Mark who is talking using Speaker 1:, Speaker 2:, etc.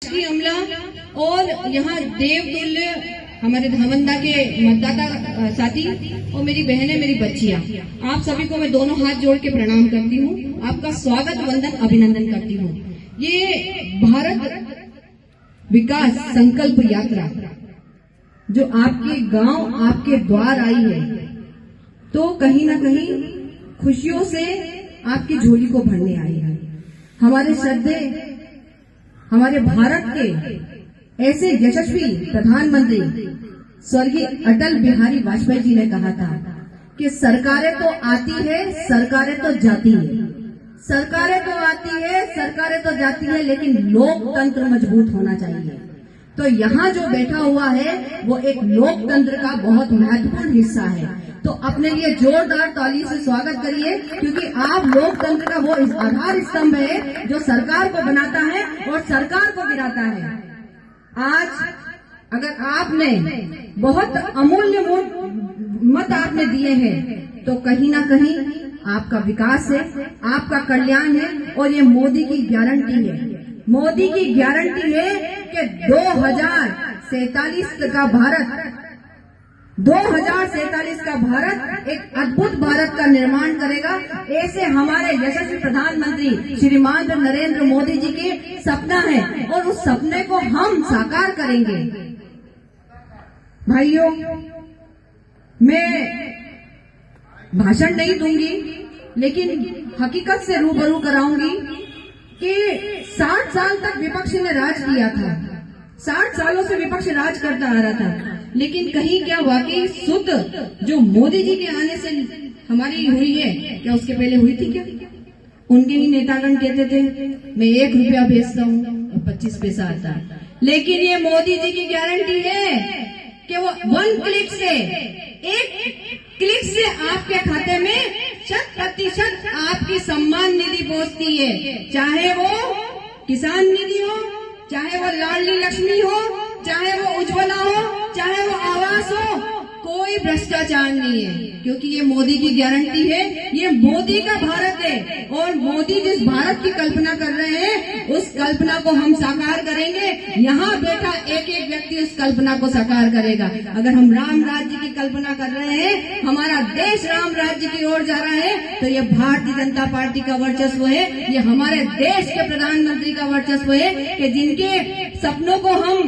Speaker 1: शासकीय अमला और यहाँ देवतुल्य हमारे धामंदा के मतदाता साथी और मेरी बहनें, मेरी बच्चियां, आप सभी को मैं दोनों हाथ जोड़ के प्रणाम करती हूँ। आपका स्वागत, वंदन, अभिनंदन करती हूँ। ये भारत विकास संकल्प यात्रा जो आपके गांव, आपके द्वार आई है, तो कहीं ना कहीं खुशियों से आपकी झोली को भरने आई है। हमारे श्रद्धे, हमारे भारत के ऐसे यशस्वी प्रधानमंत्री स्वर्गीय अटल बिहारी वाजपेयी जी ने कहा था कि सरकारें तो आती है, सरकारें तो जाती है, सरकारें तो आती है, सरकारें तो जाती है, लेकिन लोकतंत्र मजबूत होना चाहिए। तो यहाँ जो बैठा हुआ है वो एक लोकतंत्र का बहुत महत्वपूर्ण हिस्सा है। तो अपने लिए जोरदार ताली से स्वागत करिए, क्योंकि आप लोकतंत्र का वो आधार स्तंभ है जो सरकार को बनाता है और सरकार को गिराता है। आज अगर आपने बहुत अमूल्य मत आपने दिए हैं, तो कहीं ना कहीं आपका विकास है, आपका कल्याण है, और ये मोदी की गारंटी है। मोदी की गारंटी है कि 2047 का भारत, 2047 का भारत एक अद्भुत भारत का निर्माण करेगा। ऐसे हमारे यशस्वी प्रधानमंत्री श्रीमान नरेंद्र मोदी जी के सपना है और उस सपने को हम साकार करेंगे। भाइयों, मैं भाषण नहीं दूंगी, लेकिन हकीकत से रूबरू कराऊंगी कि 60 साल तक विपक्ष ने राज किया था। 60 सालों से विपक्ष राज करता आ रहा था, लेकिन कहीं क्या वाकई शुद्ध जो मोदी जी के आने से हमारी हुई है, क्या उसके पहले हुई थी क्या? उनके ही नेतागण कहते थे मैं 1 रुपया भेजता हूँ और 25 पैसा आता है, लेकिन ये मोदी जी की गारंटी है कि वो 1 क्लिक से, 1 क्लिक से आपके खाते में 100% आपकी सम्मान निधि पहुंचती है। चाहे वो किसान निधि हो, चाहे वो लाडली लक्ष्मी हो, चाहे वो उज्ज्वला हो, चाहे वो आवास हो, कोई भ्रष्टाचार नहीं है, क्योंकि ये मोदी की गारंटी है। ये मोदी का भारत है और मोदी जिस भारत की कल्पना कर रहे हैं उस कल्पना को हम साकार करेंगे। यहाँ बैठा एक एक व्यक्ति उस कल्पना को साकार करेगा। अगर हम राम राज्य की कल्पना कर रहे हैं, हमारा देश राम राज्य की ओर जा रहा है, तो ये भारतीय जनता पार्टी का वर्चस्व है, ये हमारे देश के प्रधानमंत्री का वर्चस्व है कि जिनके सपनों को हम